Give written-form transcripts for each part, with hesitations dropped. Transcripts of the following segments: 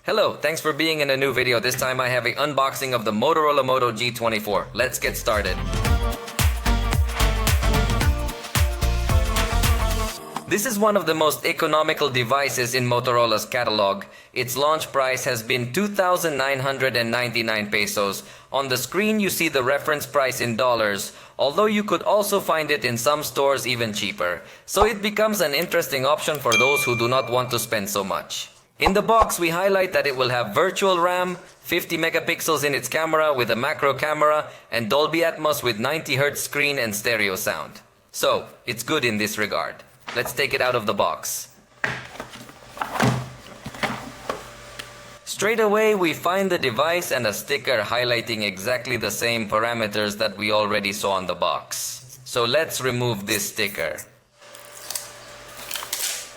Hello, thanks for being in a new video. This time I have an unboxing of the Motorola Moto G24. Let's get started. This is one of the most economical devices in Motorola's catalog. Its launch price has been 2,999 pesos. On the screen you see the reference price in dollars, although you could also find it in some stores even cheaper. So it becomes an interesting option for those who do not want to spend so much. In the box we highlight that it will have virtual RAM, 50 megapixels in its camera with a macro camera, and Dolby Atmos with 90 Hz screen and stereo sound. So, it's good in this regard. Let's take it out of the box. Straight away we find the device and a sticker highlighting exactly the same parameters that we already saw on the box. So let's remove this sticker.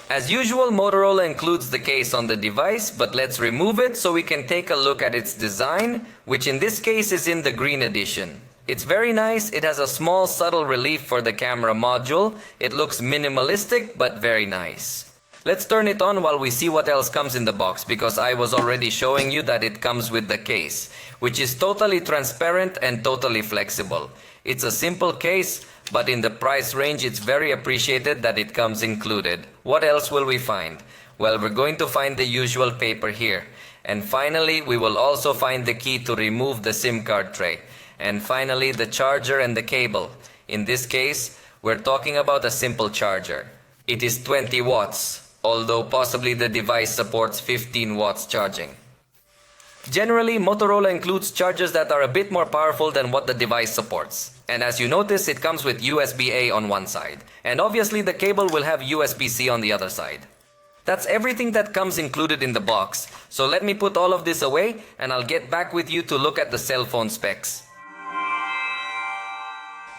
As usual, Motorola includes the case on the device, but let's remove it so we can take a look at its design, which in this case is in the green edition. It's very nice. It has a small subtle relief for the camera module. It looks minimalistic but very nice. Let's turn it on while we see what else comes in the box, because I was already showing you that it comes with the case, which is totally transparent and totally flexible. It's a simple case, but in the price range it's very appreciated that it comes included. What else will we find? Well, we're going to find the usual paper here. And finally, we will also find the key to remove the SIM card tray. And finally, the charger and the cable. In this case, we're talking about a simple charger. It is 20 watts, although possibly the device supports 15 watts charging. Generally, Motorola includes chargers that are a bit more powerful than what the device supports. And as you notice, it comes with USB-A on one side. And obviously the cable will have USB-C on the other side. That's everything that comes included in the box. So let me put all of this away and I'll get back with you to look at the cell phone specs.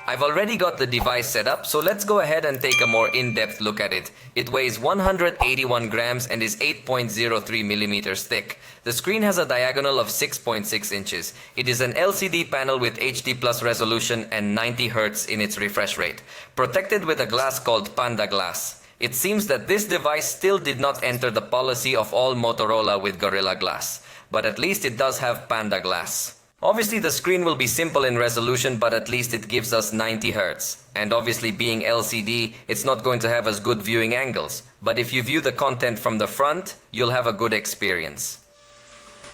I've already got the device set up, so let's go ahead and take a more in-depth look at it. It weighs 181 grams and is 8.03 millimeters thick. The screen has a diagonal of 6.6 inches. It is an LCD panel with HD Plus resolution and 90 Hz in its refresh rate, protected with a glass called Panda Glass. It seems that this device still did not enter the policy of all Motorola with Gorilla Glass, but at least it does have Panda Glass. Obviously the screen will be simple in resolution, but at least it gives us 90 Hz. And obviously being LCD, it's not going to have as good viewing angles. But if you view the content from the front, you'll have a good experience.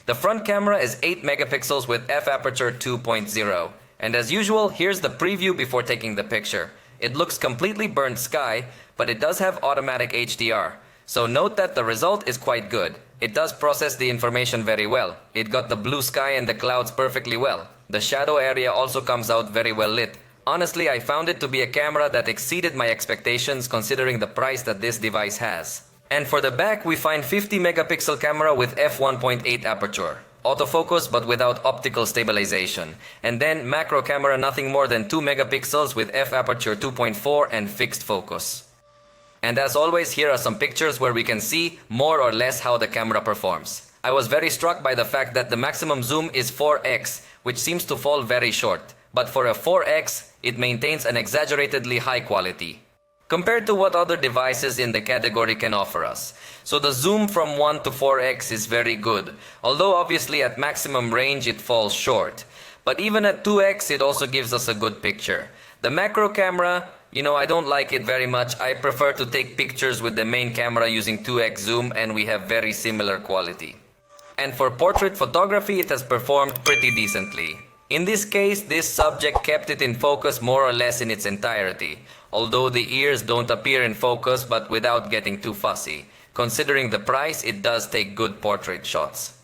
The front camera is 8 megapixels with f-aperture 2.0. And as usual, here's the preview before taking the picture. It looks completely burnt sky, but it does have automatic HDR. So note that the result is quite good. It does process the information very well. It got the blue sky and the clouds perfectly well. The shadow area also comes out very well lit. Honestly, I found it to be a camera that exceeded my expectations considering the price that this device has. And for the back, we find 50 megapixel camera with f1.8 aperture. Autofocus but without optical stabilization. And then macro camera nothing more than 2 megapixels with f-aperture 2.4 and fixed focus. And as always, here are some pictures where we can see more or less how the camera performs. I was very struck by the fact that the maximum zoom is 4x, which seems to fall very short. But for a 4x, it maintains an exaggeratedly high quality, compared to what other devices in the category can offer us. So the zoom from 1 to 4x is very good, although obviously at maximum range it falls short. But even at 2x, it also gives us a good picture. The macro camera, I don't like it very much. I prefer to take pictures with the main camera using 2x zoom, and we have very similar quality. And for portrait photography, it has performed pretty decently. In this case, this subject kept it in focus more or less in its entirety, although the ears don't appear in focus, but without getting too fussy. Considering the price, it does take good portrait shots.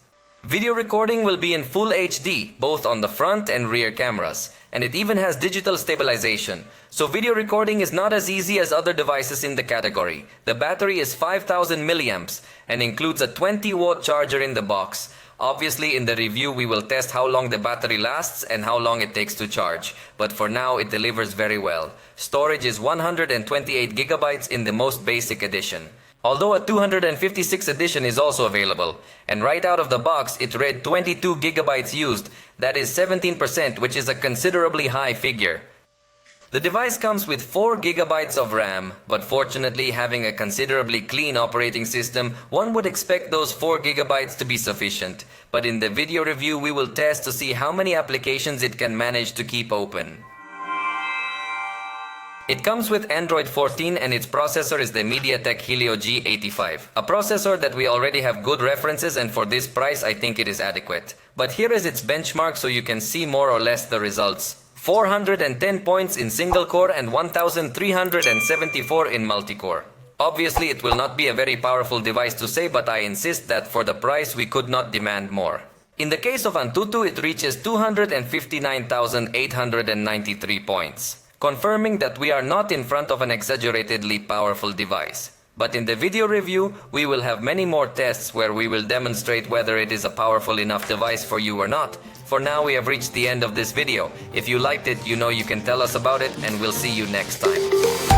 Video recording will be in full HD, both on the front and rear cameras, and it even has digital stabilization. So video recording is not as easy as other devices in the category. The battery is 5000 milliamps and includes a 20-watt charger in the box. Obviously in the review we will test how long the battery lasts and how long it takes to charge, but for now it delivers very well. Storage is 128 gigabytes in the most basic edition, although a 256 edition is also available. And right out of the box it read 22 gigabytes used. That is 17%, which is a considerably high figure. The device comes with 4 GB of RAM, but fortunately having a considerably clean operating system, one would expect those 4 GB to be sufficient. But in the video review we will test to see how many applications it can manage to keep open. It comes with Android 14 and its processor is the MediaTek Helio G25. A processor that we already have good references, and for this price I think it is adequate. But here is its benchmark so you can see more or less the results. 410 points in single core and 1374 in multi-core. Obviously it will not be a very powerful device to say, but I insist that for the price we could not demand more. In the case of Antutu it reaches 259,893 points, confirming that we are not in front of an exaggeratedly powerful device. But in the video review, we will have many more tests where we will demonstrate whether it is a powerful enough device for you or not. For now, we have reached the end of this video. If you liked it, you know you can tell us about it, and we'll see you next time.